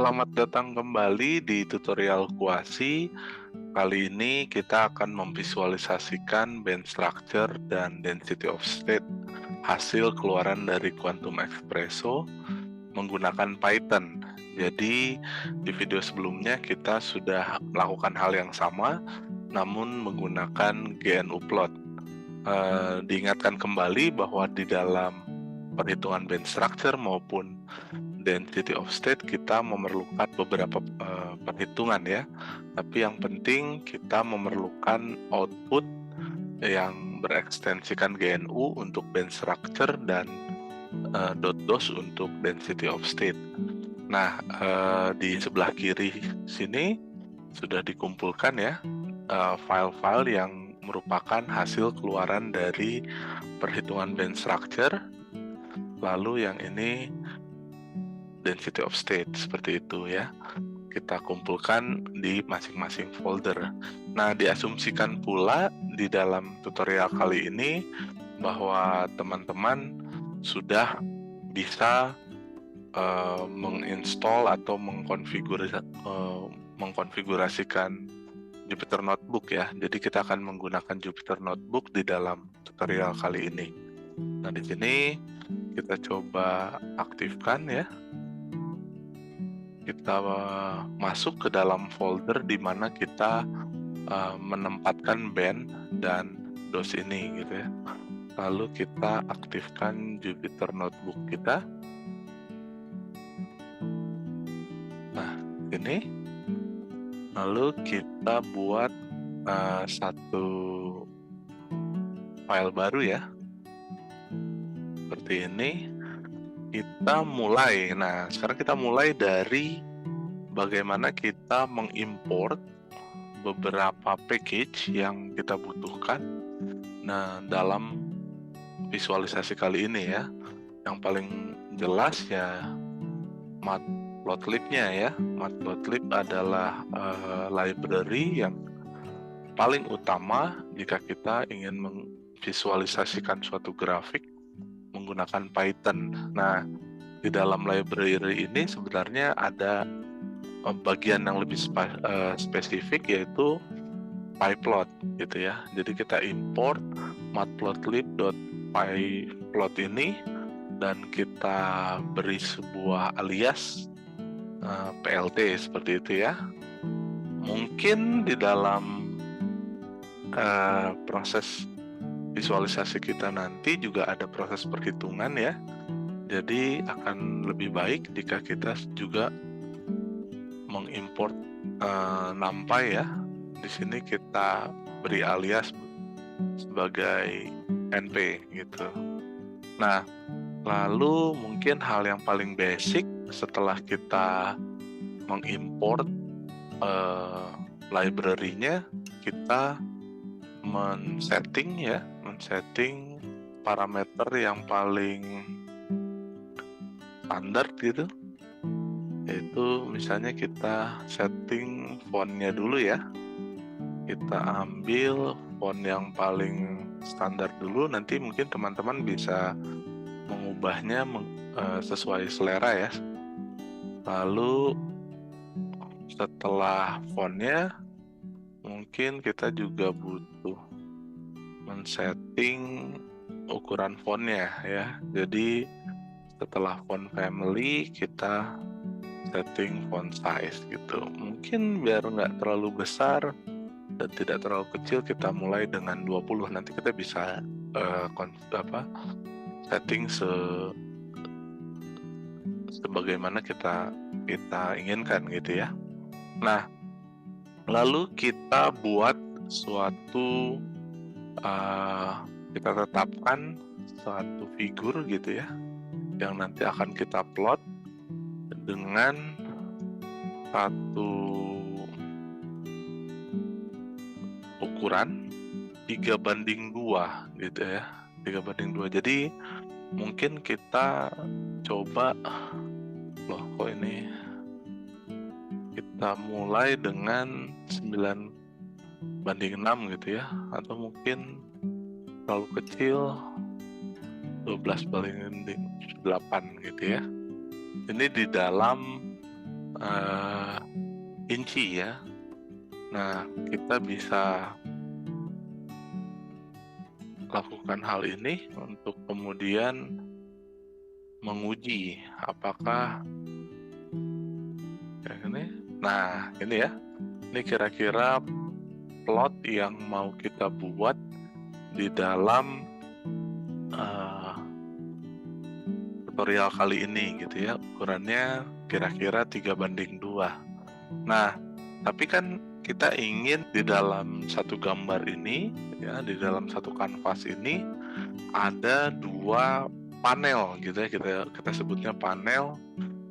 Selamat datang kembali di tutorial Kuasi. Kali ini kita akan memvisualisasikan band structure dan density of state hasil keluaran dari Quantum Espresso menggunakan Python. Jadi di video sebelumnya kita sudah melakukan hal yang sama namun menggunakan GNU plot. Diingatkan kembali bahwa di dalam perhitungan band structure maupun density of state kita memerlukan beberapa perhitungan ya. Tapi yang penting kita memerlukan output yang berekstensikan GNU untuk band structure dan .dos untuk density of state. Nah, di sebelah kiri sini sudah dikumpulkan ya file-file yang merupakan hasil keluaran dari perhitungan band structure. Lalu yang ini density of state, seperti itu ya. Kita kumpulkan di masing-masing folder. Nah, diasumsikan pula di dalam tutorial kali ini bahwa teman-teman sudah bisa menginstall atau mengkonfigurasikan Jupyter Notebook ya. Jadi kita akan menggunakan Jupyter Notebook di dalam tutorial kali ini. Nah, di sini kita coba aktifkan ya. Kita masuk ke dalam folder di mana kita menempatkan band dan DOS ini gitu ya. Lalu kita aktifkan Jupyter Notebook kita. Nah, ini. Lalu kita buat satu file baru ya. Seperti ini. Kita mulai. Nah, sekarang kita mulai dari bagaimana kita mengimport beberapa package yang kita butuhkan. Nah, dalam visualisasi kali ini ya, yang paling jelas ya Matplotlib-nya ya. Matplotlib adalah library yang paling utama jika kita ingin memvisualisasikan suatu grafik menggunakan Python. Nah, di dalam library ini sebenarnya ada bagian yang lebih spesifik yaitu pyplot gitu ya. Jadi kita import matplotlib.pyplot ini dan kita beri sebuah alias plt seperti itu ya. Mungkin di dalam proses visualisasi kita nanti juga ada proses perhitungan ya. Jadi akan lebih baik jika kita juga mengimport NumPy ya. Di sini kita beri alias sebagai np gitu. Nah, lalu mungkin hal yang paling basic setelah kita mengimport library-nya, kita men-setting parameter yang paling standar gitu, yaitu misalnya kita setting fontnya dulu ya. Kita ambil font yang paling standar dulu, nanti mungkin teman-teman bisa mengubahnya sesuai selera ya. Lalu setelah fontnya, mungkin kita juga butuh men-setting ukuran fontnya ya. Jadi setelah font family kita setting font size gitu. Mungkin biar nggak terlalu besar dan tidak terlalu kecil, kita mulai dengan 20. Nanti kita bisa setting sebagaimana kita inginkan gitu ya. Nah, lalu kita buat suatu kita tetapkan suatu figur gitu ya, yang nanti akan kita plot dengan satu ukuran 3:2 gitu ya, 3:2. Jadi mungkin kita coba kok ini kita mulai dengan 9:6 gitu ya, atau mungkin terlalu kecil 12:8 gitu ya. Ini di dalam inci ya. Nah, kita bisa lakukan hal ini untuk kemudian menguji apakah kayak ini. Nah, ini ya. Ini kira-kira plot yang mau kita buat di dalam tutorial kali ini gitu ya. Ukurannya kira-kira 3:2. Nah, tapi kan kita ingin di dalam satu gambar ini ya, di dalam satu kanvas ini ada 2 panel gitu ya, kita sebutnya panel,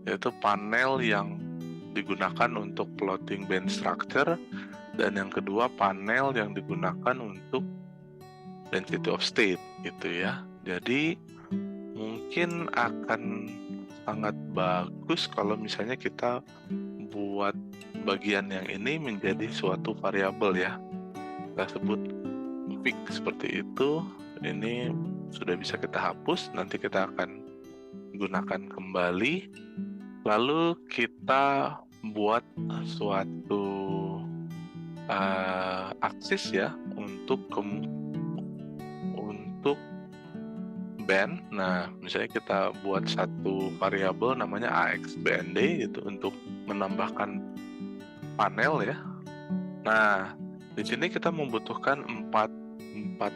yaitu panel yang digunakan untuk plotting band structure, dan yang kedua panel yang digunakan untuk density of state gitu ya. Jadi mungkin akan sangat bagus kalau misalnya kita buat bagian yang ini menjadi suatu variabel ya, kita sebut fix seperti itu. Ini sudah bisa kita hapus, nanti kita akan gunakan kembali, lalu kita buat suatu aksis ya untuk band. Nah, misalnya kita buat satu variabel namanya AXBND gitu untuk menambahkan panel ya. Nah, di sini kita membutuhkan 4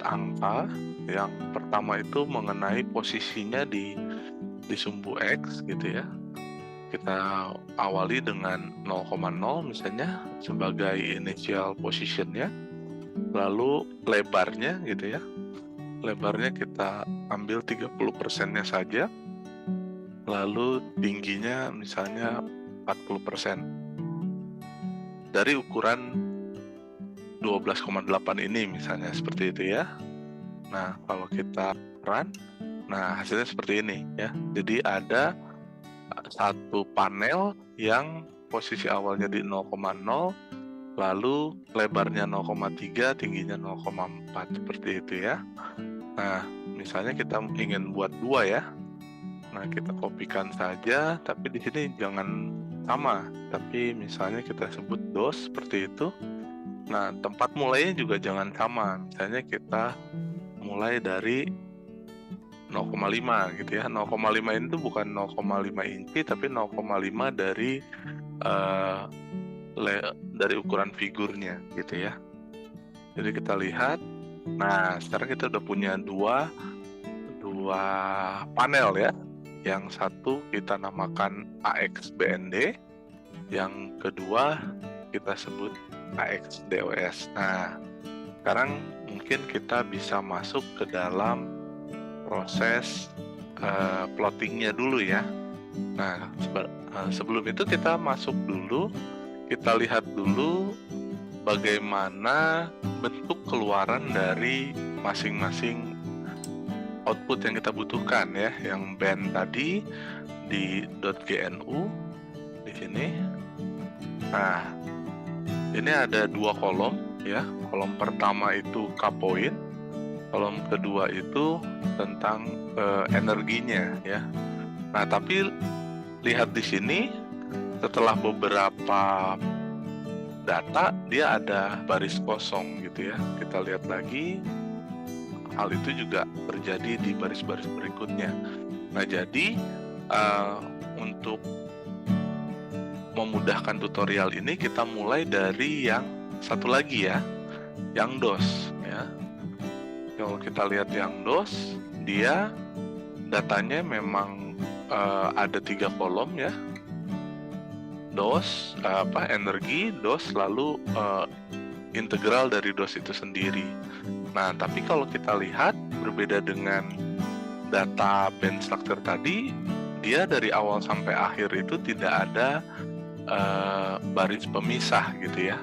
angka. Yang pertama itu mengenai posisinya di sumbu X gitu ya. Kita awali dengan 0,0 misalnya sebagai initial positionnya. Lalu lebarnya gitu ya. Lebarnya kita ambil 30%-nya saja. Lalu tingginya misalnya 40%. Dari ukuran 12,8 ini misalnya seperti itu ya. Nah, kalau kita run, nah hasilnya seperti ini ya. Jadi ada satu panel yang posisi awalnya di 0,0, lalu lebarnya 0,3, tingginya 0,4 seperti itu ya. Nah, misalnya kita ingin buat 2 ya. Nah, kita kopikan saja, tapi di sini jangan sama, tapi misalnya kita sebut DOS seperti itu. Nah, tempat mulainya juga jangan sama. Misalnya kita mulai dari 0,5 gitu ya. 0,5 ini tuh bukan 0,5 inci, tapi 0,5 dari ukuran figurnya gitu ya. Jadi kita lihat. Nah, sekarang kita udah punya dua panel ya. Yang satu kita namakan AXBND, yang kedua kita sebut AXDOS. Nah, sekarang mungkin kita bisa masuk ke dalam proses plottingnya dulu ya. Nah, sebelum itu kita masuk dulu, kita lihat dulu bagaimana bentuk keluaran dari masing-masing output yang kita butuhkan ya, yang band tadi di .gnu di sini. Nah, ini ada 2 kolom ya. Kolom pertama itu K-point, kolom kedua itu tentang energinya ya. Nah, tapi lihat di sini setelah beberapa data dia ada baris kosong gitu ya. Kita lihat lagi, hal itu juga terjadi di baris-baris berikutnya. Nah, jadi untuk memudahkan tutorial ini kita mulai dari yang satu lagi ya, yang DOS ya. Kalau kita lihat yang DOS, dia datanya memang ada 3 kolom ya. DOS, energi, DOS, lalu integral dari DOS itu sendiri. Nah, tapi kalau kita lihat berbeda dengan data band structure tadi, dia dari awal sampai akhir itu tidak ada baris pemisah gitu ya.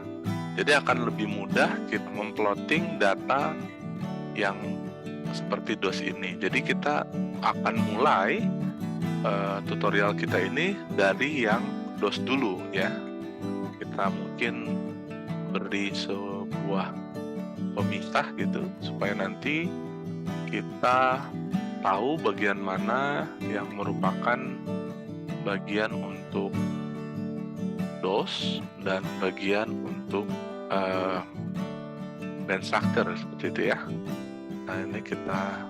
Jadi akan lebih mudah kita memplotting data yang seperti DOS ini. Jadi kita akan mulai tutorial kita ini dari yang DOS dulu ya. Kita mungkin beri sebuah pemisah gitu supaya nanti kita tahu bagian mana yang merupakan bagian untuk DOS dan bagian untuk band structure seperti itu ya. Nah, ini kita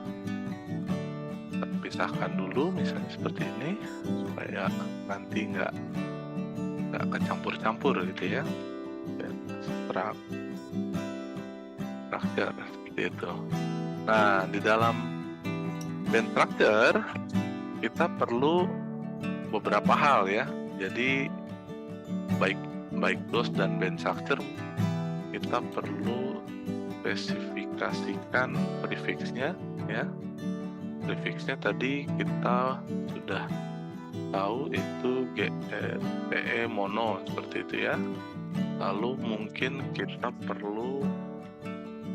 pisahkan dulu misalnya seperti ini supaya nanti nggak kecampur-campur gitu ya. Band structure seperti itu. Nah, di dalam band structure kita perlu beberapa hal ya. Jadi baik DOS dan band structure kita perlu spesifikasikan prefixnya ya. Prefixnya tadi kita sudah tahu itu GETE mono seperti itu ya. Lalu mungkin kita perlu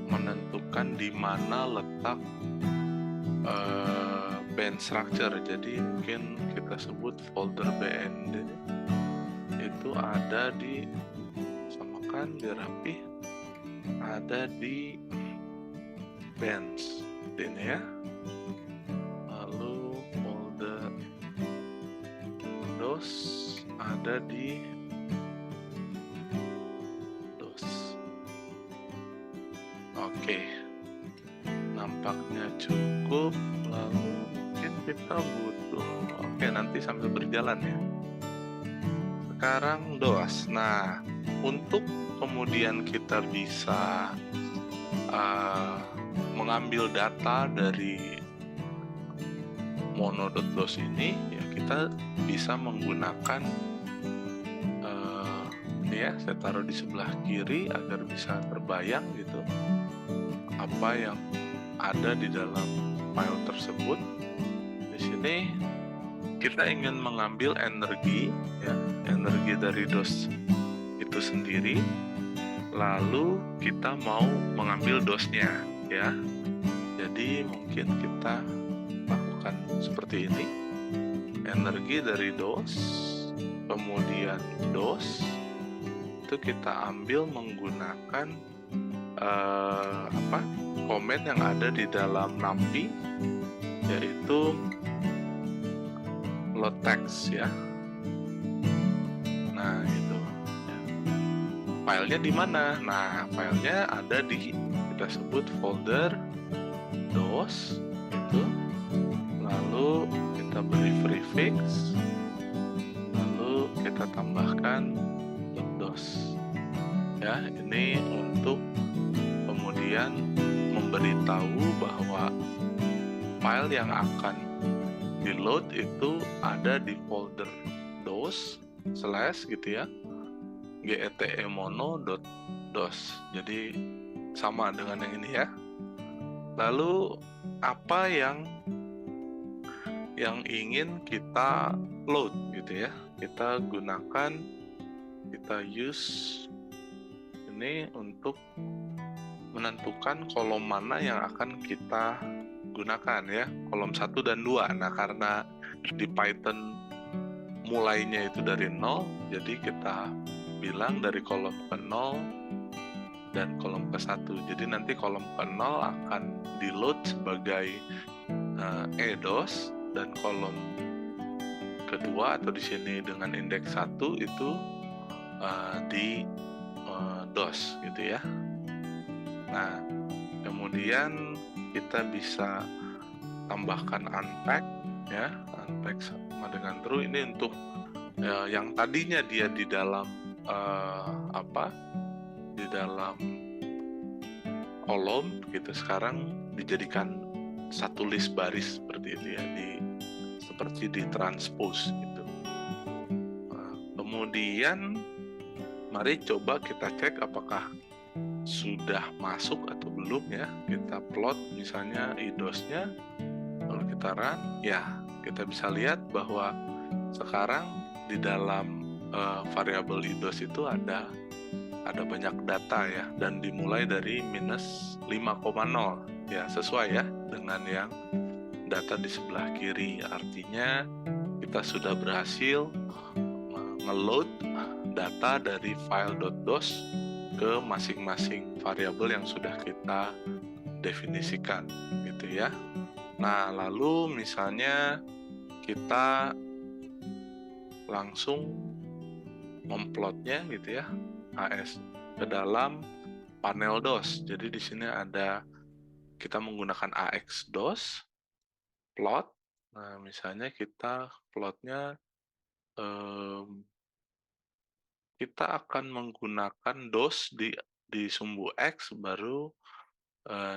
menentukan di mana letak band structure. Jadi mungkin kita sebut folder BND itu ada di samakan dirapi ada di bands ini ya. Lalu folder DOS ada di DOS. Oke, nampaknya cukup. Lalu mungkin kita butuh nanti sambil berjalan ya. Sekarang DOS. Nah, untuk kemudian kita bisa mengambil data dari mono.dos ini ya, kita bisa menggunakan ini ya, saya taruh di sebelah kiri agar bisa terbayang gitu apa yang ada di dalam file tersebut. Di sini kita ingin mengambil energi ya, energi dari DOS itu sendiri, lalu kita mau mengambil DOS-nya ya. Jadi mungkin kita lakukan seperti ini. Energi dari DOS, kemudian DOS itu kita ambil menggunakan komen yang ada di dalam NumPy, yaitu load text ya. Nah, itu ya. Filenya di mana? Nah, filenya ada di, kita sebut folder DOS itu. Lalu kita beri prefix, lalu kita tambahkan .dos ya. Ini untuk kemudian memberitahu bahwa file yang akan di load itu ada di folder DOS / gitu ya, getemono.dos. Jadi sama dengan yang ini ya. Lalu apa yang ingin kita load gitu ya, kita gunakan, kita use ini untuk menentukan kolom mana yang akan kita gunakan ya, kolom 1 dan 2. Nah, karena di Python mulainya itu dari 0, jadi kita bilang dari kolom ke 0 dan kolom ke 1. Jadi nanti kolom ke 0 akan di load sebagai EDOS, dan kolom kedua atau di sini dengan indeks 1 itu di DOS gitu ya. Nah, kemudian kita bisa tambahkan unpack ya, unpack sama dengan true. Ini untuk yang tadinya dia di dalam di dalam kolom gitu, sekarang dijadikan satu list baris seperti itu ya, seperti di transpose gitu. Kemudian mari coba kita cek apakah sudah masuk atau belum ya. Kita plot misalnya IDOS-nya, lalu kita run ya, kita bisa lihat bahwa sekarang di dalam variabel IDOS itu ada banyak data ya, dan dimulai dari minus 5,0 ya, sesuai ya dengan yang data di sebelah kiri. Artinya kita sudah berhasil nge-load data dari file.dos ke masing-masing variabel yang sudah kita definisikan gitu ya. Nah, lalu misalnya kita langsung memplotnya gitu ya, AS ke dalam panel DOS. Jadi di sini ada, kita menggunakan AX DOS plot. Nah, misalnya kita plotnya, kita akan menggunakan DOS di sumbu X, baru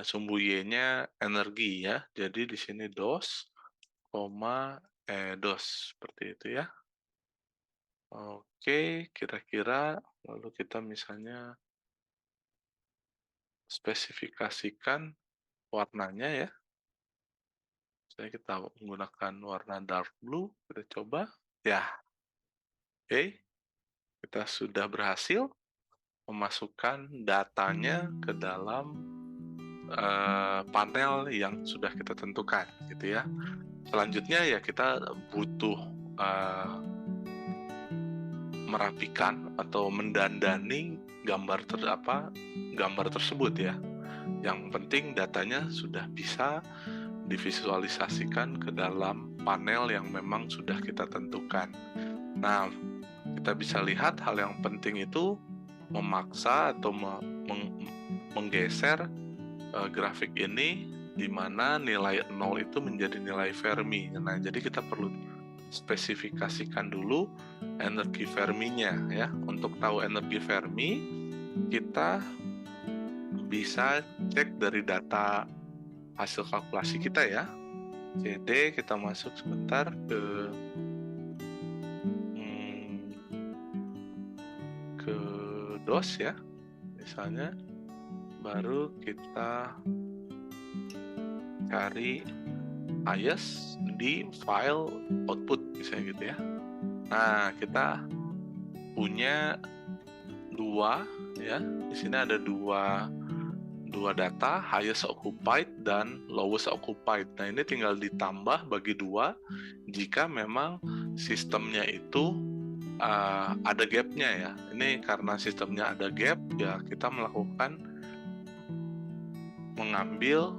sumbu Y-nya energi ya. Jadi di sini DOS, DOS seperti itu ya. Oke, kira-kira lalu kita misalnya spesifikasikan warnanya ya. Misalnya kita menggunakan warna dark blue, kita coba. Ya, oke. Kita sudah berhasil memasukkan datanya ke dalam panel yang sudah kita tentukan, gitu ya. Selanjutnya ya kita butuh merapikan atau mendandani gambar tersebut ya. Yang penting datanya sudah bisa divisualisasikan ke dalam panel yang memang sudah kita tentukan. Nah, kita bisa lihat hal yang penting itu memaksa atau menggeser grafik ini di mana nilai 0 itu menjadi nilai Fermi. Nah, jadi kita perlu spesifikasikan dulu energi Ferminya ya. Untuk tahu energi Fermi, kita bisa cek dari data hasil kalkulasi kita ya. CD kita masuk sebentar ke DOS ya, misalnya, baru kita cari AES di file output misalnya gitu ya. Nah, kita punya dua ya. Di sini ada dua data, highest occupied dan lowest occupied. Nah, ini tinggal ditambah bagi dua jika memang sistemnya itu ada gap-nya ya. Ini karena sistemnya ada gap ya, kita mengambil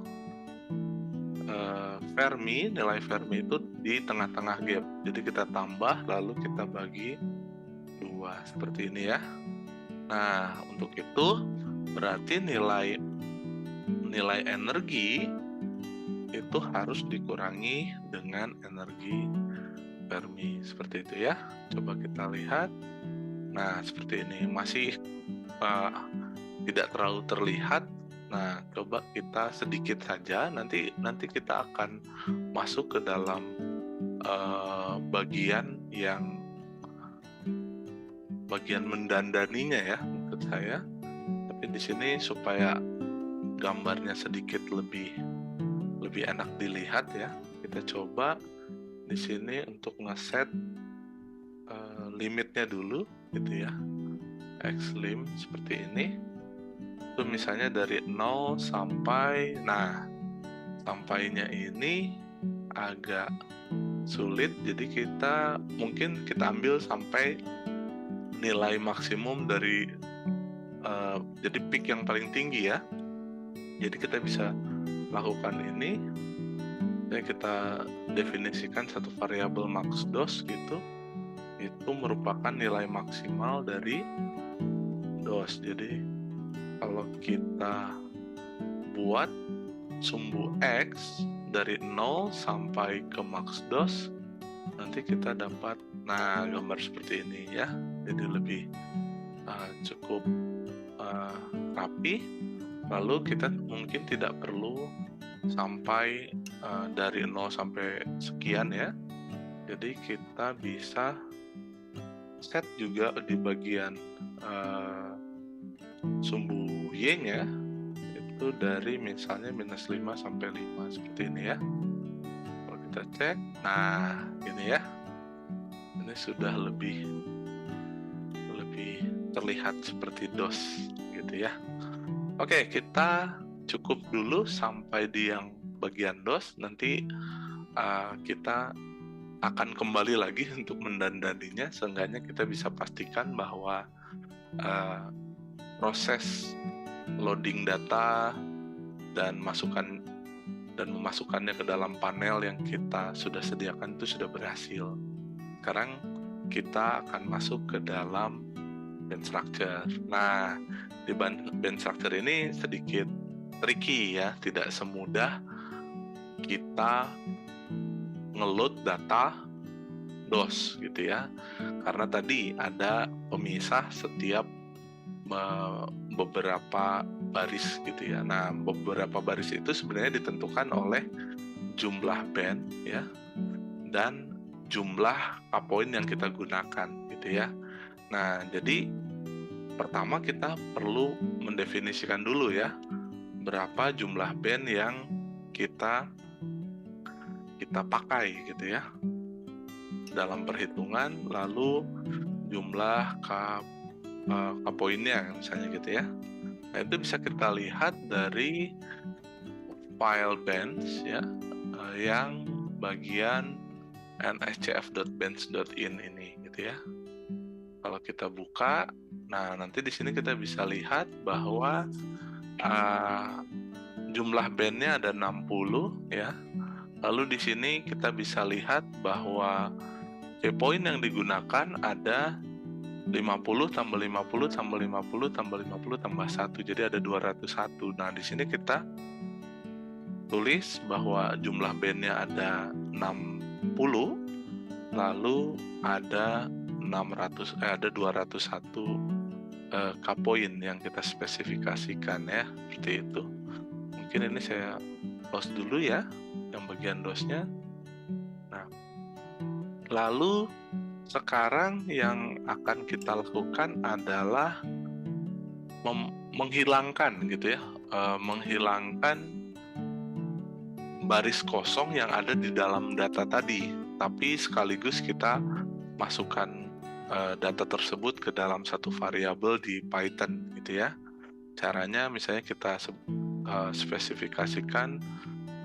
Fermi, nilai Fermi itu di tengah-tengah gap. Jadi kita tambah lalu kita bagi dua seperti ini ya. Nah, untuk itu berarti nilai energi itu harus dikurangi dengan energi Fermi seperti itu ya. Coba kita lihat. Nah, seperti ini masih tidak terlalu terlihat. Nah, coba kita sedikit saja. Nanti kita akan masuk ke dalam bagian mendandaninya ya, menurut saya. Tapi di sini supaya gambarnya sedikit lebih enak dilihat ya, kita coba di sini untuk ngeset limitnya dulu gitu ya, xlim seperti ini. Itu misalnya dari 0 sampai, nah sampainya ini agak sulit, jadi kita ambil sampai nilai maksimum dari jadi peak yang paling tinggi ya. Jadi kita bisa lakukan ini. Jadi kita definisikan satu variabel max DOS gitu. Itu merupakan nilai maksimal dari DOS. Jadi kalau kita buat sumbu X dari 0 sampai ke max DOS, nanti kita dapat gambar seperti ini ya. Jadi lebih cukup rapi. Lalu kita mungkin tidak perlu sampai dari 0 sampai sekian ya. Jadi kita bisa set juga di bagian sumbu Y-nya itu dari misalnya -5 sampai 5 seperti ini ya. Kalau kita cek, nah ini ya. Ini sudah lebih terlihat seperti DOS gitu ya. Oke, kita cukup dulu sampai di yang bagian DOS. Nanti kita akan kembali lagi untuk mendandaninya. Seenggaknya kita bisa pastikan bahwa proses loading data dan memasukkannya ke dalam panel yang kita sudah sediakan itu sudah berhasil. Sekarang kita akan masuk ke dalam band structure. Nah, di band structure ini sedikit tricky ya, tidak semudah kita ngeload data DOS gitu ya, karena tadi ada pemisah setiap beberapa baris gitu ya. Nah, beberapa baris itu sebenarnya ditentukan oleh jumlah band ya dan jumlah kapoin yang kita gunakan gitu ya. Nah, jadi pertama kita perlu mendefinisikan dulu ya berapa jumlah band yang kita pakai gitu ya dalam perhitungan, lalu jumlah kapoinnya misalnya gitu ya. Nah, itu bisa kita lihat dari file bands ya yang bagian nscf.bands.in ini gitu ya. Kalau kita buka, nah nanti di sini kita bisa lihat bahwa jumlah bandnya ada 60 ya. Lalu di sini kita bisa lihat bahwa keypoint yang digunakan ada 50 tambah 50 tambah 50 tambah 50 tambah 1, jadi ada 201. Nah, di sini kita tulis bahwa jumlah bandnya ada 60, lalu ada 201 kapoin yang kita spesifikasikan ya, seperti itu. Mungkin ini saya close dulu ya yang bagian DOS-nya. Nah, lalu sekarang yang akan kita lakukan adalah menghilangkan gitu ya, menghilangkan baris kosong yang ada di dalam data tadi, tapi sekaligus kita masukkan data tersebut ke dalam satu variabel di Python gitu ya. Caranya misalnya kita spesifikasikan,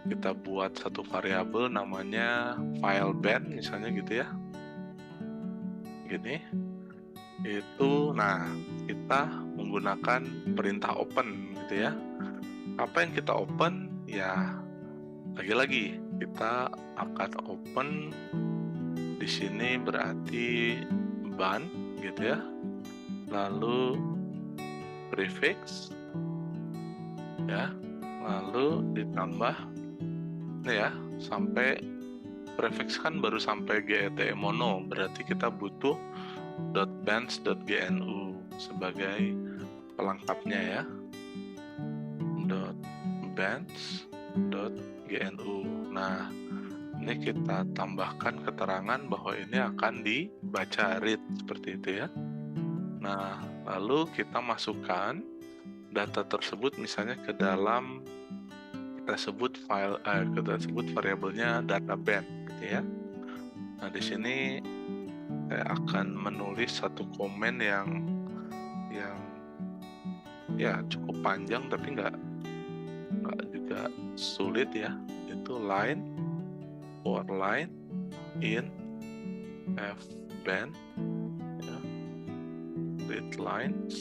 kita buat satu variabel namanya file band misalnya gitu ya, gini itu. Nah, kita menggunakan perintah open gitu ya. Apa yang kita open ya, lagi-lagi kita akan open di sini berarti ban gitu ya, lalu prefix ya, lalu ditambah ya sampai prefix kan baru sampai get mono, berarti kita butuh .bands.gnu sebagai pelengkapnya ya, .bands.gnu. Nah, ini kita tambahkan keterangan bahwa ini akan dibaca read seperti itu ya. Nah, lalu kita masukkan data tersebut misalnya ke dalam, kita sebut variabelnya data band gitu ya. Nah, di sini saya akan menulis satu komen yang ya cukup panjang tapi nggak juga sulit ya, itu line for line in fband ya, read lines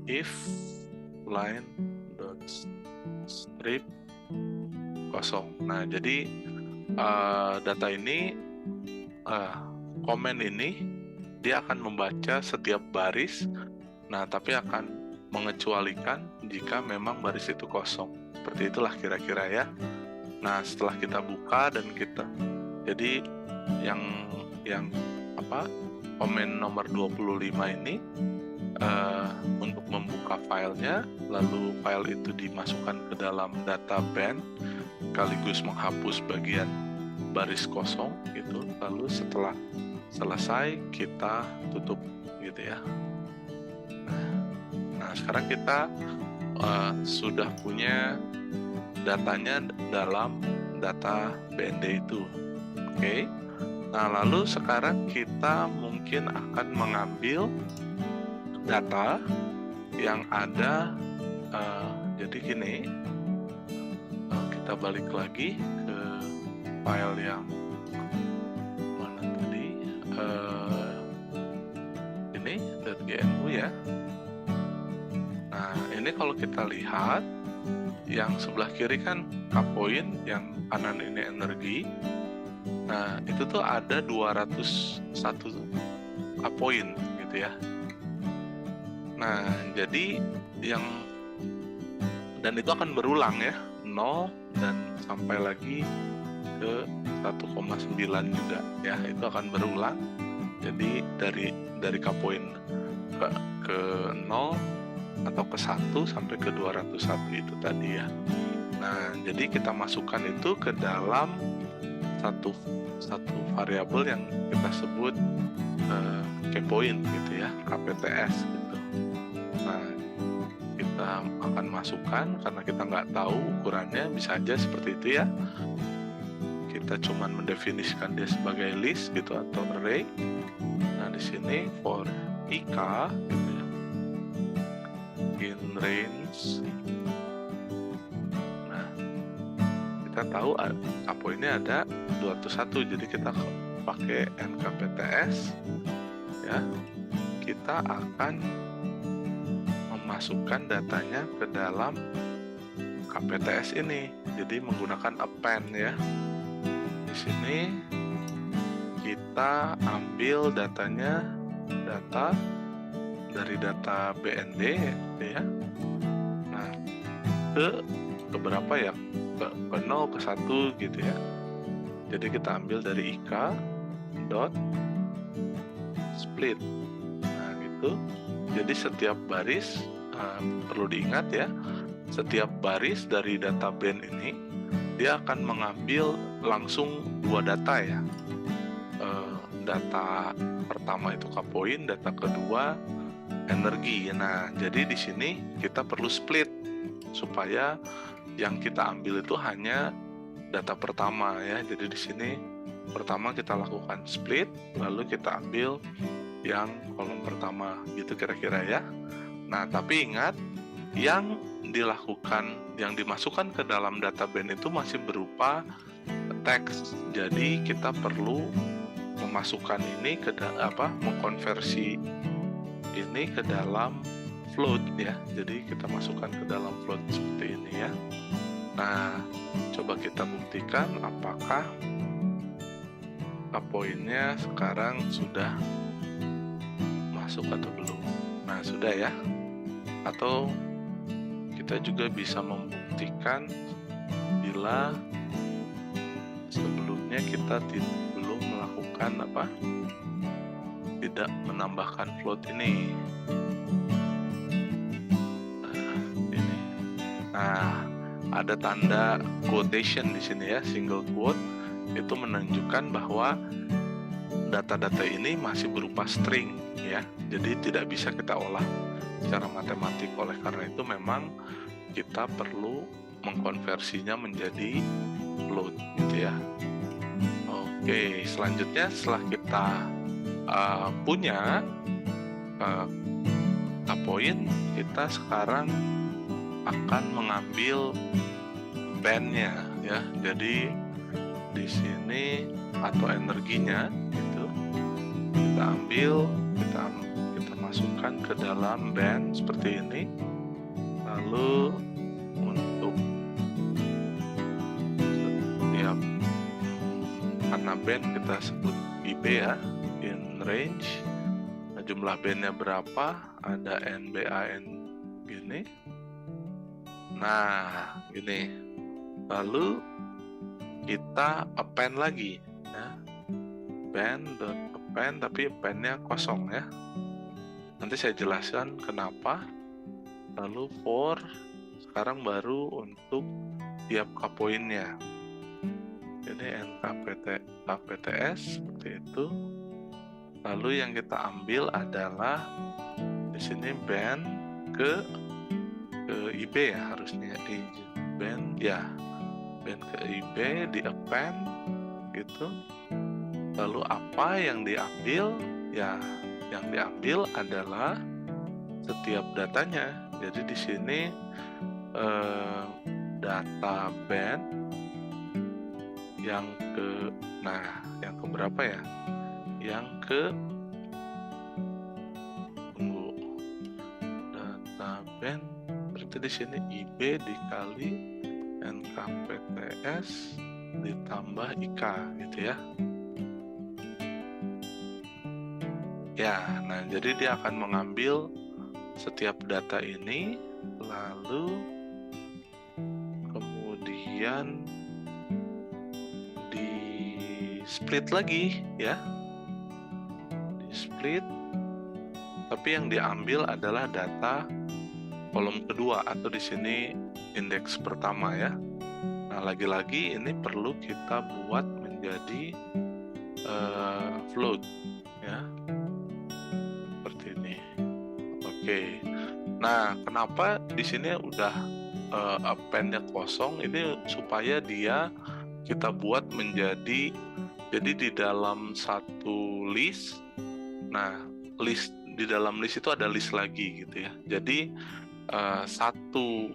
if line dot strip kosong. Nah, jadi data ini komen ini dia akan membaca setiap baris, nah tapi akan mengecualikan jika memang baris itu kosong. Seperti itulah kira-kira ya. Nah, setelah kita buka dan kita, jadi yang komen nomor 25 ini untuk membuka filenya, lalu file itu dimasukkan ke dalam data band sekaligus menghapus bagian baris kosong gitu. Lalu setelah selesai kita tutup gitu ya. Nah, sekarang kita sudah punya datanya dalam data BND itu. Oke. Nah, lalu sekarang kita mungkin akan mengambil data yang ada, jadi gini, kita balik lagi ke file yang mana tadi, ini .gnu ya. Nah, ini kalau kita lihat yang sebelah kiri kan kapoin, yang kanan ini energi. Nah, itu tuh ada 201 poin gitu ya. Nah, jadi yang dan itu akan berulang ya, 0 dan sampai lagi ke 1,9 juga ya, itu akan berulang. Jadi dari poin ke 0 atau ke 1 sampai ke 201 itu tadi ya. Nah, jadi kita masukkan itu ke dalam satu variabel yang kita sebut key point gitu ya, KPTS gitu. Nah, kita akan masukkan karena kita nggak tahu ukurannya, bisa aja seperti itu ya. Kita cuman mendefinisikan dia sebagai list gitu atau array. Nah, di sini for IK gitu ya, in range. Nah, kita tahu ini ada 201, jadi kita pakai NKPTS ya. Kita akan memasukkan datanya ke dalam KPTS ini, jadi menggunakan append ya. Di sini kita ambil datanya, data dari data BND gitu ya. Nah, ke berapa ya? Ke 0 ke 1 gitu ya. Jadi kita ambil dari IK dot split. Nah, gitu. Jadi setiap baris perlu diingat ya, setiap baris dari data band ini dia akan mengambil langsung 2 data ya. Data pertama itu K-point, data kedua energi. Nah, jadi di sini kita perlu split supaya yang kita ambil itu hanya data pertama ya. Jadi di sini pertama kita lakukan split, lalu kita ambil yang kolom pertama gitu kira-kira ya. Nah, tapi ingat, yang dimasukkan ke dalam data band itu masih berupa teks. Jadi kita perlu memasukkan ini mengkonversi ini ke dalam float ya. Jadi kita masukkan ke dalam float seperti ini ya. Nah, coba kita buktikan apakah poinnya sekarang sudah masuk atau belum. Nah, sudah ya. Atau kita juga bisa membuktikan bila sebelumnya kita belum melakukan tidak menambahkan float ini. Nah, ada tanda quotation di sini ya, single quote, itu menunjukkan bahwa data-data ini masih berupa string ya. Jadi tidak bisa kita olah secara matematik. Oleh karena itu memang kita perlu mengkonversinya menjadi float gitu ya. Oke, selanjutnya setelah kita punya point, kita sekarang akan mengambil bandnya ya. Jadi di sini atau energinya itu kita ambil, kita masukkan ke dalam band seperti ini. Lalu untuk setiap karena band kita sebut IB ya, in range. Nah, jumlah bandnya berapa? Ada NBAN gini. Nah, gini. Lalu kita append lagi ya. Band.append, tapi appendnya kosong ya. Nanti saya jelaskan kenapa. Lalu for sekarang baru untuk tiap K-poinnya. Jadi NKPTS seperti itu. Lalu yang kita ambil adalah di sini band ke IB ya, harusnya band ya, band ke IB di append gitu. Lalu apa yang diambil ya, yang diambil adalah setiap datanya. Jadi di sini data band yang ke berapa ya? Yang ke data band berarti di sini IB dikali NKPTS ditambah IK gitu ya. Ya, nah jadi dia akan mengambil setiap data ini, lalu kemudian di split lagi ya, di split, tapi yang diambil adalah data kolom kedua atau di sini indeks pertama ya. Nah lagi-lagi ini perlu kita buat menjadi float ya, seperti ini. Oke. Nah, kenapa di sini udah append-nya kosong? Ini supaya dia kita buat menjadi, jadi di dalam satu list. Nah, di dalam list itu ada list lagi gitu ya. Jadi satu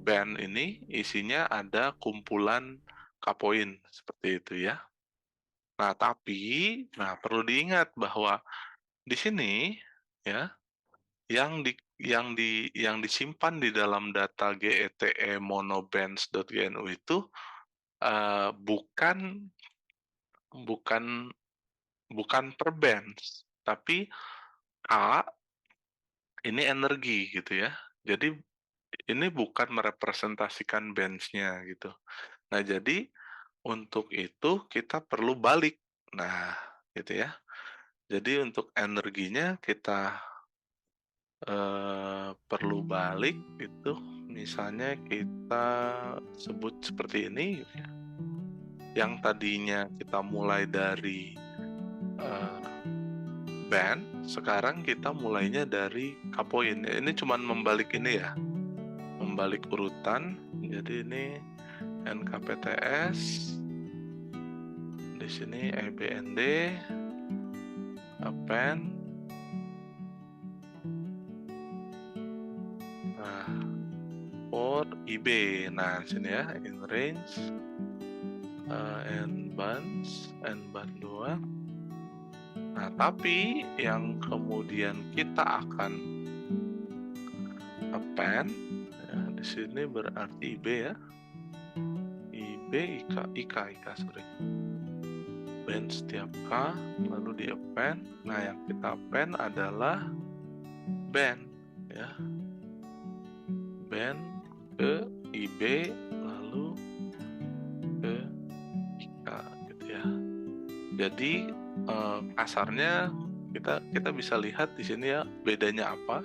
band ini isinya ada kumpulan K-point seperti itu ya. Nah, tapi perlu diingat bahwa di sini ya, yang disimpan di dalam data gete monobands.gnu itu bukan per bands, tapi A ini energi gitu ya. Jadi ini bukan merepresentasikan bands-nya gitu. Nah, jadi untuk itu kita perlu balik. Nah, gitu ya. Jadi untuk energinya kita perlu balik itu, misalnya kita sebut seperti ini gitu ya. Yang tadinya kita mulai dari band, sekarang kita mulainya dari K-point. Ini cuman membalik ini ya, membalik urutan. Jadi ini NKPTS, di sini EBND, append. Nah, for IB, nah sini ya, in range, and bands 2. Nah, tapi yang kemudian kita akan append ya, di sini berarti IB ya, IB, IK, sorry, band setiap K, lalu di append. Nah, yang kita append adalah band ya, band ke IB lalu ke IK gitu ya. Jadi kasarnya kita bisa lihat di sini ya, bedanya apa.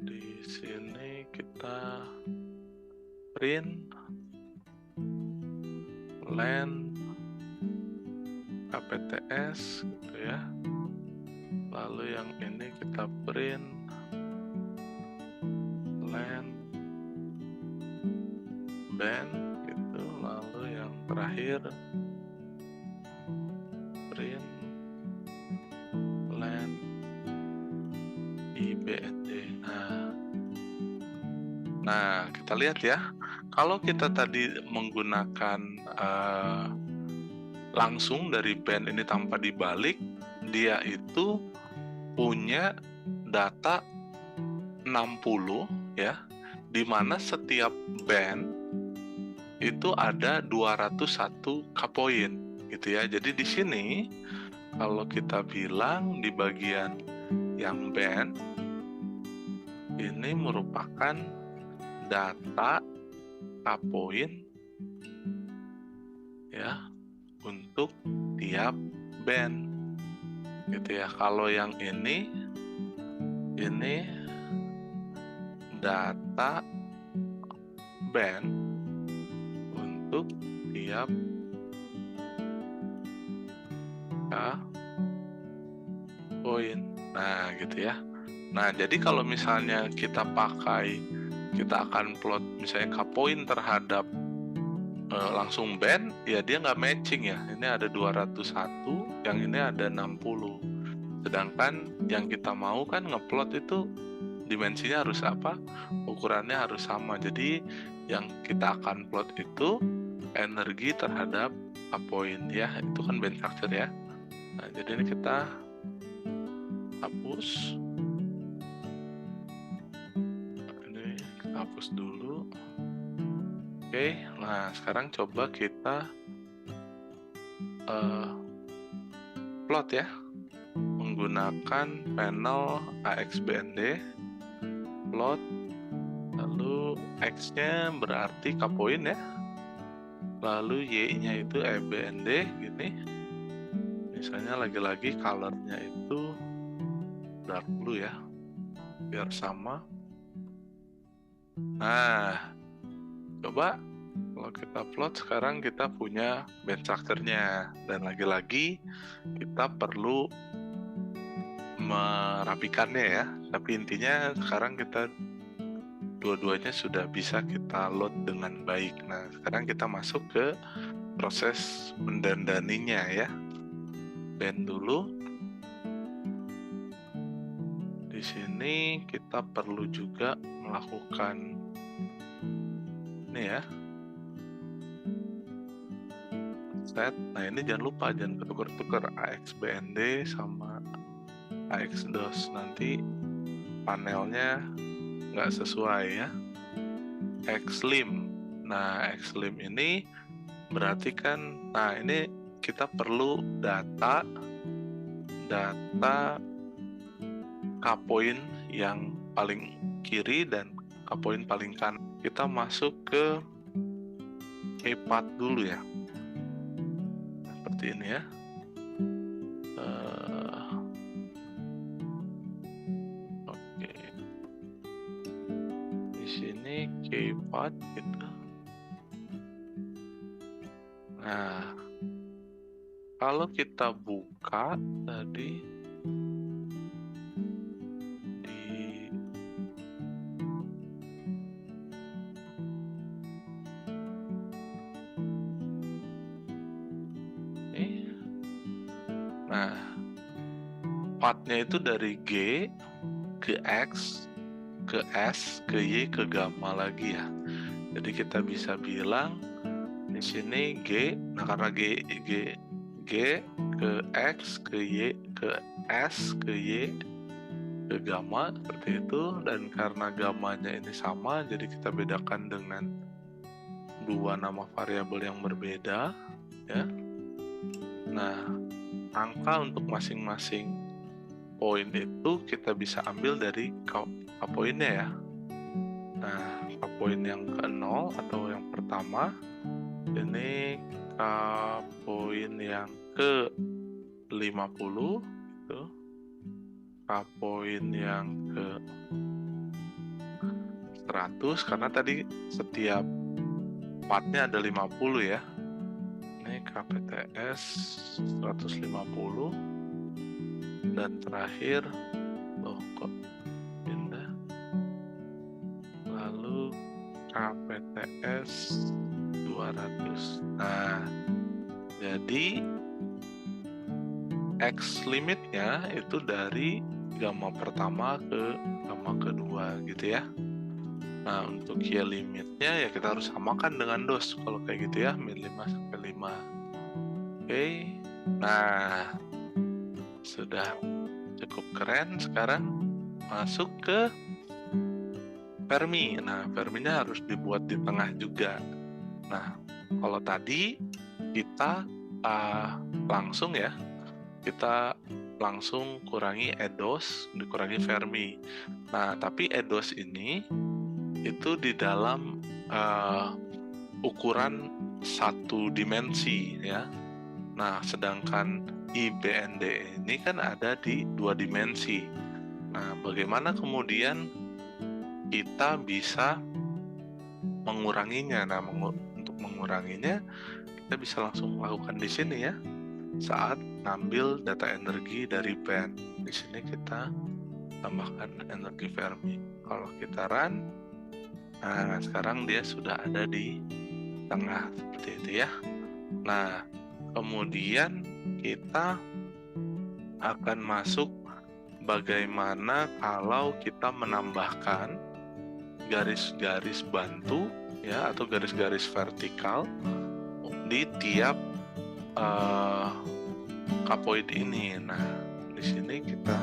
Di sini kita print len KPTS gitu ya. Lalu yang ini kita print len band gitu. Lalu yang terakhir print len IBND. Nah, kita lihat ya. Kalau kita tadi menggunakan langsung dari band ini tanpa dibalik, dia itu punya data 60 ya, di mana setiap band itu ada 201 K-point gitu ya. Jadi di sini kalau kita bilang di bagian yang band ini merupakan data K-point ya untuk tiap band gitu ya. Kalau yang ini data band untuk tiap K-point. Nah, gitu ya. Nah, jadi kalau misalnya kita akan plot misalnya K-point terhadap langsung band, ya dia nggak matching ya. Ini ada 201, yang ini ada 60. Sedangkan yang kita mau kan ngeplot itu dimensinya harus apa? Ukurannya harus sama. Jadi yang kita akan plot itu energi terhadap K-point ya. Itu kan band structure ya. Nah, jadi ini kita hapus. hapus dulu. Oke, nah sekarang coba kita plot ya, menggunakan panel AXBND, plot, lalu X-nya berarti K-point ya, lalu Y-nya itu EBND gini, misalnya lagi-lagi color-nya itu dark blue ya, biar sama. Nah, coba kalau kita plot sekarang kita punya band structure-nya, dan lagi-lagi kita perlu merapikannya ya, tapi intinya sekarang kita dua-duanya sudah bisa kita load dengan baik. Nah, sekarang kita masuk ke proses mendandaninya ya. Band dulu. Di sini kita perlu juga melakukan ini ya, set. Nah, ini jangan lupa, jangan ketukar-tukar AXBND sama AXDOS, nanti panelnya nggak sesuai ya. XLim. Nah, XLim ini berarti kan, nah ini kita perlu data K-point yang paling kiri dan K-point paling kanan. Kita masuk ke K-path dulu ya, seperti ini ya. Oke, di sini K-path gitu. Nah, kalau kita buka tadi path-nya itu dari G ke X ke S ke Y ke gamma lagi ya. Jadi kita bisa bilang di sini G, nah karena G ke X ke Y ke S ke Y ke gamma seperti itu, dan karena gammanya ini sama, jadi kita bedakan dengan dua nama variabel yang berbeda ya. Nah, angka untuk masing-masing poin itu kita bisa ambil dari K-poinnya ya. Nah, K-point yang ke-0 atau yang pertama, ini K-point yang ke-50 itu, K-point yang ke-100, karena tadi setiap partnya ada 50 ya. Ini KPTS 150, dan terakhir loh kok pindah, lalu KPTS 200. Nah, jadi X limitnya itu dari gamma pertama ke gamma kedua gitu ya. Nah, untuk Y limitnya ya kita harus samakan dengan DOS kalau kayak gitu ya, min 5 sampai 5. Oke. Nah, sudah cukup keren. Sekarang masuk ke Fermi. Nah, Ferminya harus dibuat di tengah juga. Nah, kalau tadi kita langsung ya, kita langsung kurangi EDOS, dikurangi Fermi. Nah, tapi EDOS ini itu di dalam ukuran satu dimensi ya. Nah, sedangkan IBND ini kan ada di dua dimensi. Nah, bagaimana kemudian kita bisa menguranginya? Nah, untuk menguranginya kita bisa langsung lakukan di sini ya. Saat ngambil data energi dari band, di sini kita tambahkan energi Fermi. Kalau kita run, nah sekarang dia sudah ada di tengah seperti itu ya. Nah, kemudian kita akan masuk bagaimana kalau kita menambahkan garis-garis bantu ya, atau garis-garis vertikal di tiap K-point ini. Nah, di sini kita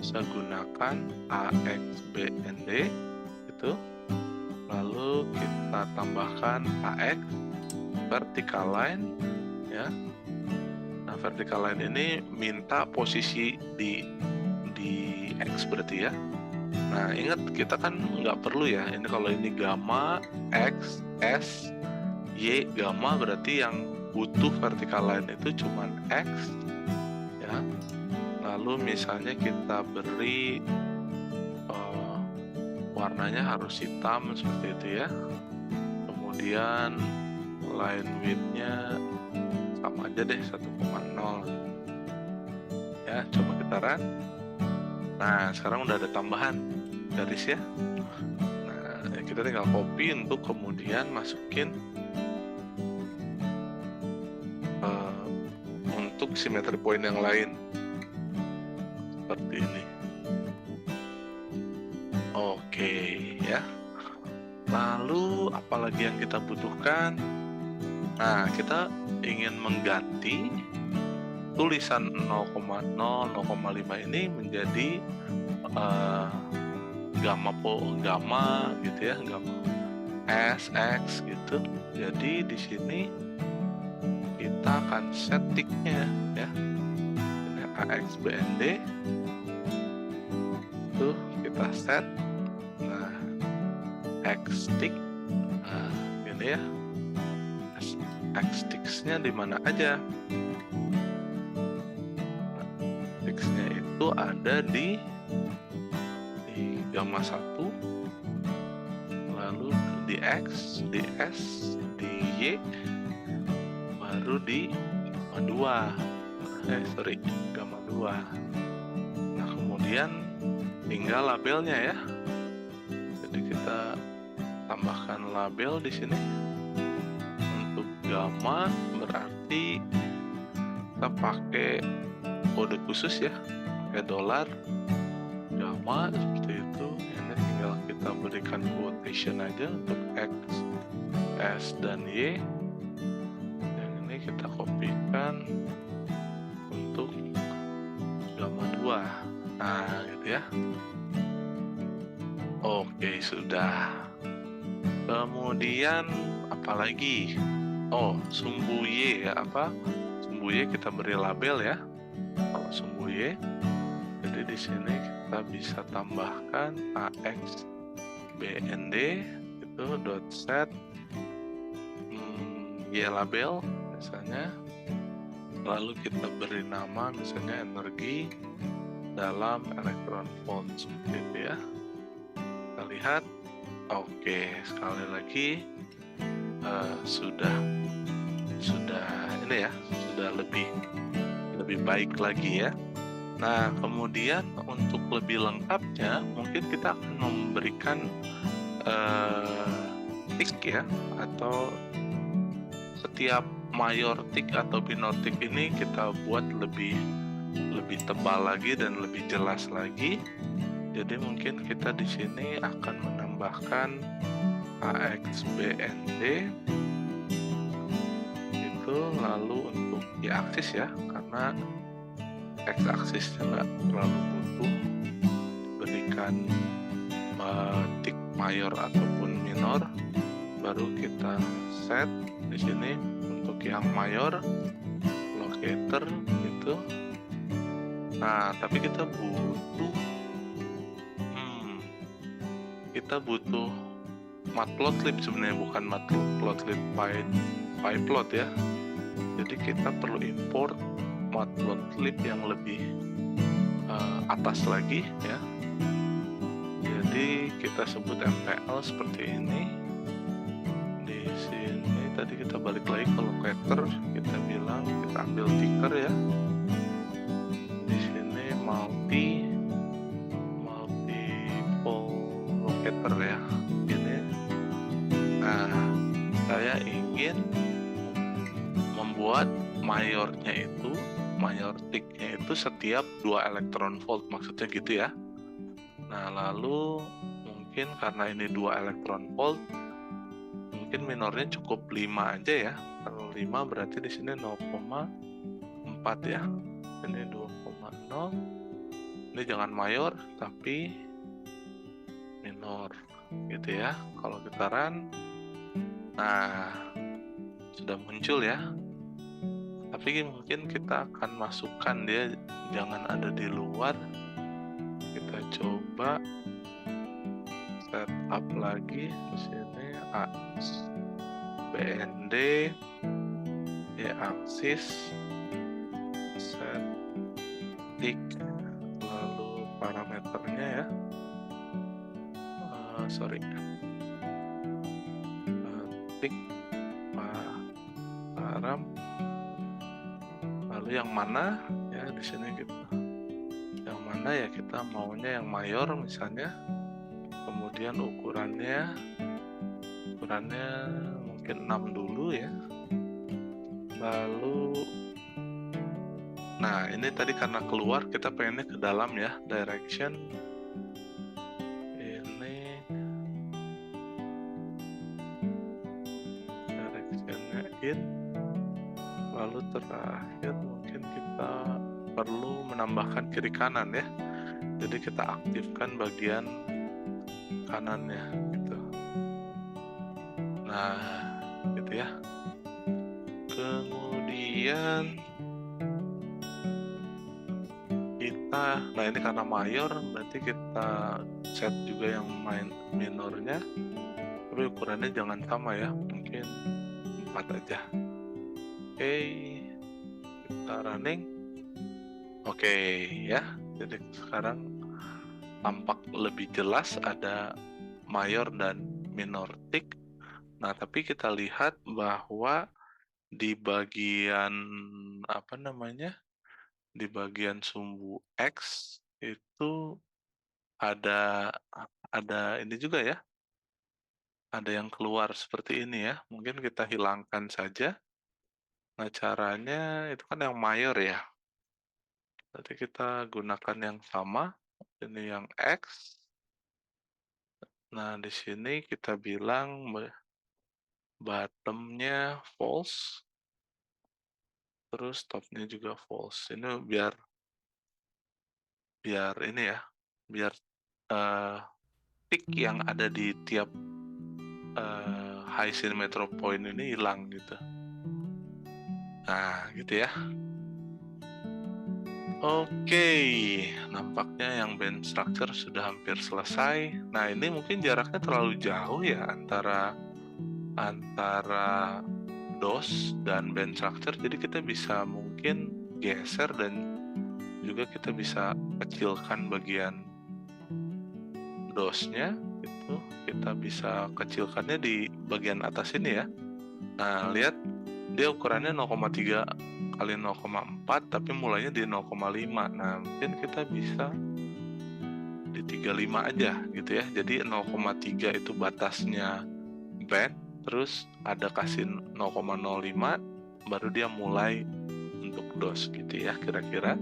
bisa gunakan AXBND itu. lalu kita tambahkan AX vertical line ya. Nah, vertical line ini minta posisi di X berarti ya. Nah, ingat kita kan nggak perlu ya. Ini kalau ini gamma, X, S, Y, gamma berarti yang butuh vertical line itu cuman X ya. Lalu misalnya kita beri warnanya harus hitam seperti itu ya. Kemudian line width-nya sama aja deh 1,0 ya, coba kita run. Nah, sekarang udah ada tambahan garis ya. Nah, kita tinggal copy untuk kemudian masukin untuk symmetry point yang lain seperti ini. Oke ya. Lalu apalagi yang kita butuhkan? Nah, kita ingin mengganti tulisan 0,0, 0,5 ini menjadi gamma gitu ya, gamma S, X gitu. Jadi di sini kita akan set tick-nya ya. Ini AX BND. Tuh kita set. Nah, X tick. Nah, gini ya. X tick-nya di mana aja? Nah, tick-nya itu ada di gamma 1, lalu di X, di S, di Y, baru di gamma 2. Nah, kemudian tinggal labelnya ya. Jadi kita tambahkan label di sini. Untuk gamma berarti kita pakai kode khusus ya, pakai $, gamma seperti itu. Ini tinggal kita berikan quotation aja untuk X, S, dan Y. Yang ini kita kopikan untuk gamma 2. Nah, gitu ya. Oke, sudah. Kemudian apalagi? Oh, sumbu Y ya, sumbu Y kita beri label ya. Kalau sumbu Y, jadi di sini kita bisa tambahkan AX BND itu dot set Y label misalnya. Lalu kita beri nama misalnya energi dalam elektron volt seperti itu ya. Kita lihat. Oke, sekali lagi sudah ini ya, sudah lebih baik lagi ya. Nah, kemudian untuk lebih lengkapnya mungkin kita akan memberikan tick ya, atau setiap mayor tick atau minor tick ini kita buat lebih tebal lagi dan lebih jelas lagi. Jadi mungkin kita di sini akan menambahkan AX BND itu, lalu untuk Y-aksis ya, karena X-aksisnya nggak terlalu butuh berikan tick mayor ataupun minor. Baru kita set di sini untuk yang mayor locator gitu. Nah, tapi kita butuh matplotlib sebenarnya, bukan matplotlib pyplot ya. Jadi kita perlu import matplotlib yang lebih atas lagi ya. Jadi kita sebut MPL seperti ini. Di sini tadi kita balik lagi ke locator, kita bilang kita ambil ticker ya. Di sini multiple locator ya. Ini. Nah, saya ingin membuat mayor tick-nya itu setiap 2 elektron volt, maksudnya gitu ya. Nah, lalu mungkin karena ini 2 elektron volt, mungkin minornya cukup 5 aja ya. Kalau 5 berarti di sini 0,4 ya. Ini 2,0. Ini jangan mayor tapi minor. gitu ya. Kalau kita run, nah sudah muncul ya. Tapi mungkin kita akan masukkan dia, jangan ada di luar. Kita coba setup lagi di sini, BND, y-axis, set tick, lalu parameternya ya, tick, param, lalu yang mana ya di sini gitu. Yang mana ya, kita maunya yang mayor misalnya. Kemudian ukurannya mungkin 6 dulu ya. Lalu nah ini tadi karena keluar, kita pengennya ke dalam ya, direction ini, directionnya in. Lalu terakhir mungkin kita perlu menambahkan kiri kanan ya, jadi kita aktifkan bagian kanannya gitu. Nah gitu ya. Kemudian nah ini karena mayor, berarti kita set juga yang minornya, tapi ukurannya jangan sama ya, mungkin 4 aja. Oke, kita running. Oke ya, jadi sekarang tampak lebih jelas ada mayor dan minor tick. Nah tapi kita lihat bahwa di bagian di bagian sumbu X itu ada ini juga ya, ada yang keluar seperti ini ya. Mungkin kita hilangkan saja. Nah caranya itu kan yang mayor ya, berarti kita gunakan yang sama, ini yang X. Nah di sini kita bilang bottomnya false, terus topnya juga false. Ini biar ini ya, biar tick yang ada di tiap high symmetry point ini hilang gitu. Nah gitu ya. Oke, nampaknya yang band structure sudah hampir selesai. Nah ini mungkin jaraknya terlalu jauh ya antara DOS dan band structure, jadi kita bisa mungkin geser dan juga kita bisa kecilkan bagian DOS-nya. Itu kita bisa kecilkannya di bagian atas ini ya. Nah lihat, dia ukurannya 0,3 kali 0,4 tapi mulainya di 0,5. Nah mungkin kita bisa di 35 aja gitu ya. Jadi 0,3 itu batasnya band, terus ada kasih 0,05 baru dia mulai untuk DOS gitu ya kira-kira.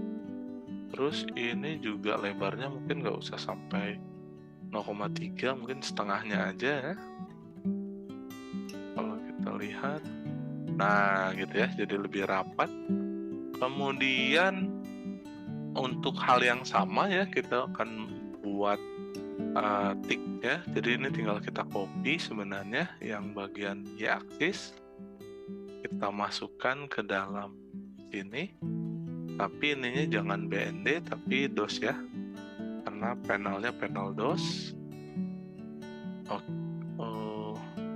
Terus ini juga lebarnya mungkin nggak usah sampai 0,3, mungkin setengahnya aja ya. Kalau kita lihat, nah gitu ya, jadi lebih rapat. Kemudian untuk hal yang sama ya, kita akan buat tick ya. Jadi ini tinggal kita copy sebenarnya yang bagian y-axis, kita masukkan ke dalam sini. Tapi ininya jangan BND tapi DOS ya, karena panelnya panel DOS.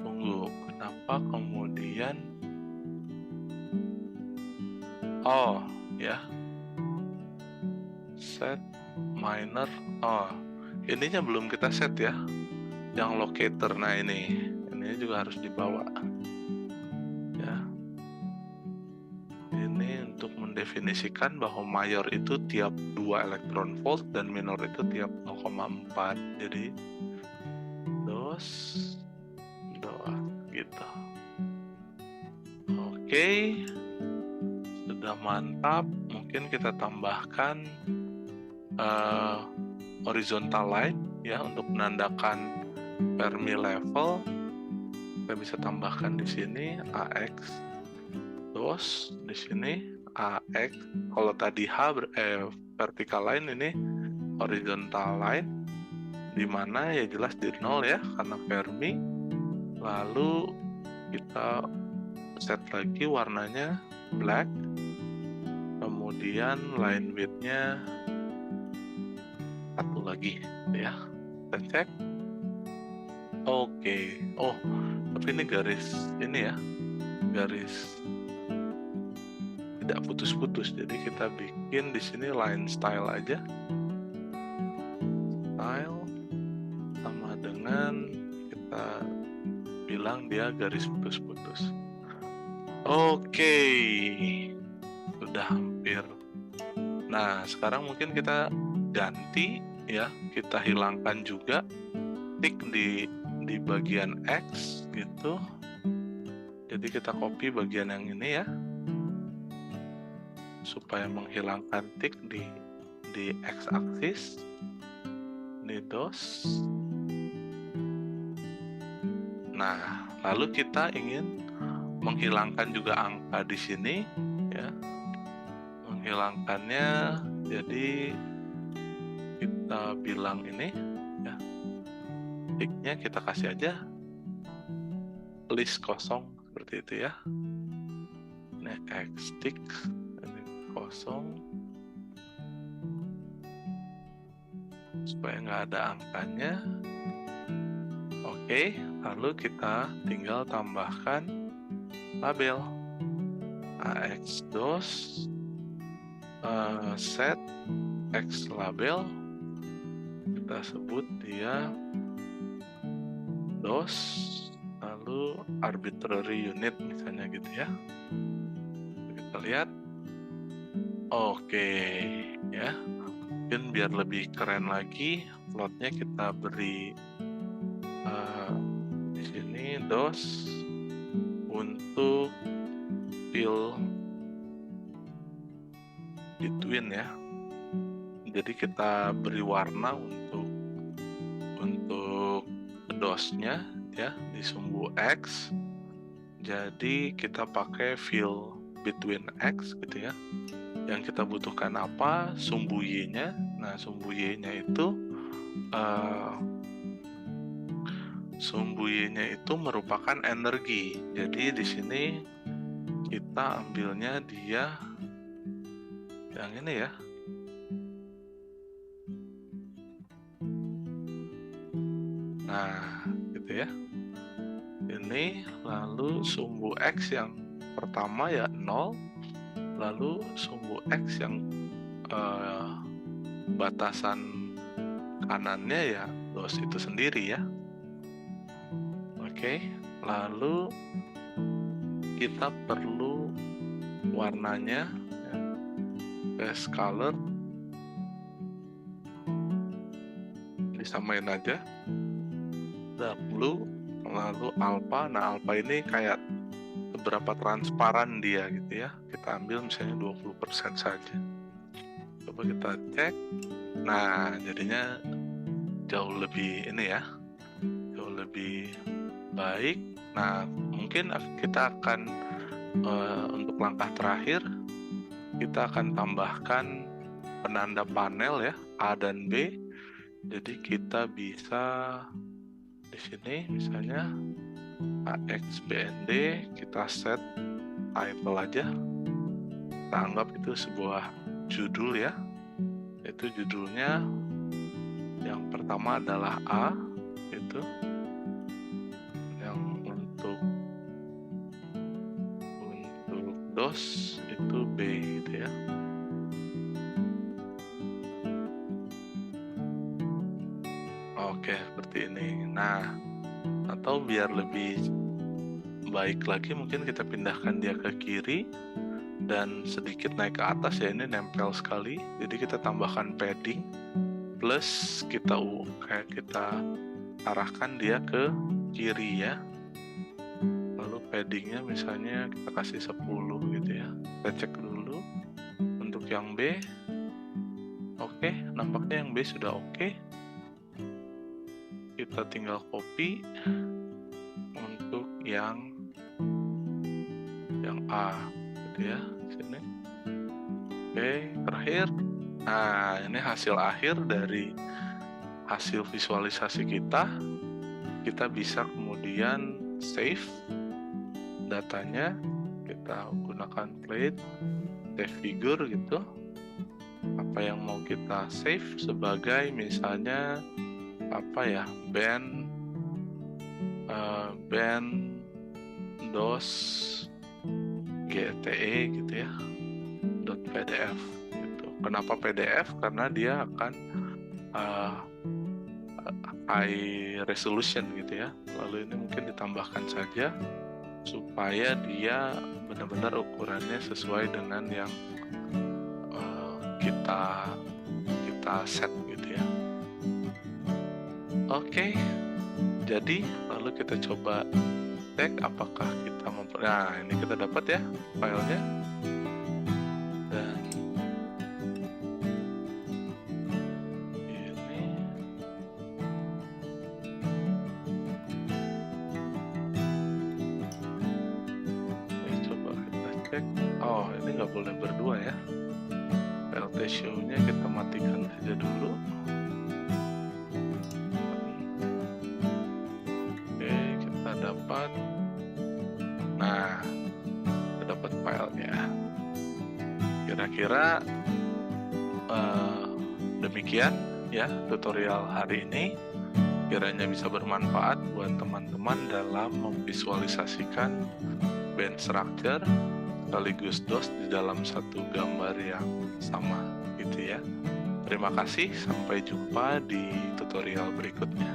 Tunggu, kenapa kemudian ya set minor, ininya belum kita set ya, yang locator. Nah ini juga harus dibawa ya. Ini untuk mendefinisikan bahwa mayor itu tiap 2 elektron volt dan minor itu tiap 0,4. Jadi DOS gitu. Oke, sudah mantap. Mungkin kita tambahkan horizontal line ya untuk menandakan Fermi level. Kita bisa tambahkan di sini AX DOS, di sini AX. Kalau tadi vertical line, ini horizontal line. di mana ya jelas di 0 ya karena Fermi. Lalu kita set lagi warnanya black, kemudian line width-nya 1 lagi ya. Kita cek. Oke. Oh, tapi ini garis ini ya, garis tidak putus-putus. Jadi kita bikin di sini line style aja. Style sama dengan kita bilang dia garis putus-putus. Oke. Sudah hampir. Nah, sekarang mungkin kita ganti ya, kita hilangkan juga tick di bagian X gitu. Jadi kita copy bagian yang ini ya, supaya menghilangkan tick di X aksis. Ini DOS. Nah, lalu kita ingin menghilangkan juga angka di sini ya. Menghilangkannya jadi kita bilang ini ya, ticknya kita kasih aja list kosong seperti itu ya. Ini X tick, ini kosong supaya nggak ada angkanya. Oke, lalu kita tinggal tambahkan label AX DOS set X label, kita sebut dia DOS, lalu arbitrary unit misalnya gitu ya. Kita lihat. Oke ya, mungkin biar lebih keren lagi floatnya kita beri di sini DOS untuk fill between ya. Jadi kita beri warna untuk DOS-nya ya di sumbu X. Jadi kita pakai fill between X gitu ya. Yang kita butuhkan apa? Sumbu Y-nya. Nah, sumbu Y-nya itu merupakan energi. Jadi di sini kita ambilnya dia yang ini ya. Nah, gitu ya. Ini lalu sumbu X yang pertama ya 0, lalu sumbu X yang batasan kanannya ya DOS itu sendiri ya. Oke, lalu kita perlu warnanya ya, base color disamain aja. Blue, lalu alpha. Nah, alpha ini kayak seberapa transparan dia gitu ya. Kita ambil misalnya 20% saja. Coba kita cek. Nah, jadinya jauh lebih ini ya, jauh lebih baik. Nah, mungkin kita akan untuk langkah terakhir kita akan tambahkan penanda panel ya, A dan B. Jadi kita bisa di sini misalnya AXBND, kita set title aja. Kita anggap itu sebuah judul ya. Itu judulnya yang pertama adalah A gitu. Yang untuk DOS itu B gitu ya. Oke, seperti ini. Nah, atau biar lebih baik lagi mungkin kita pindahkan dia ke kiri dan sedikit naik ke atas ya, ini nempel sekali. Jadi kita tambahkan padding plus kita arahkan dia ke kiri ya. Lalu paddingnya misalnya kita kasih 10 gitu ya. Kita cek dulu untuk yang B. Oke, nampaknya yang B sudah oke. Kita tinggal copy untuk yang A gitu ya, sini. Oke, terakhir. Nah, ini hasil akhir dari hasil visualisasi kita bisa kemudian save datanya, kita gunakan plate, save figure gitu. Apa yang mau kita save sebagai misalnya band DOS GTE gitu ya, .pdf gitu. Kenapa PDF? Karena dia akan high resolution gitu ya. Lalu ini mungkin ditambahkan saja supaya dia benar-benar ukurannya sesuai dengan yang kita set gitu ya. Oke, jadi lalu kita coba cek apakah kita nah ini kita dapat ya filenya, dan ini coba kita cek. Oh, ini nggak boleh berdua ya, VLT show-nya kita matikan saja dulu. Oke, kita dapat, nah kita dapat filenya. Kira-kira demikian ya tutorial hari ini. Kiranya bisa bermanfaat buat teman-teman dalam memvisualisasikan band structure sekaligus DOS di dalam satu gambar yang sama gitu ya. Terima kasih, sampai jumpa di tutorial berikutnya.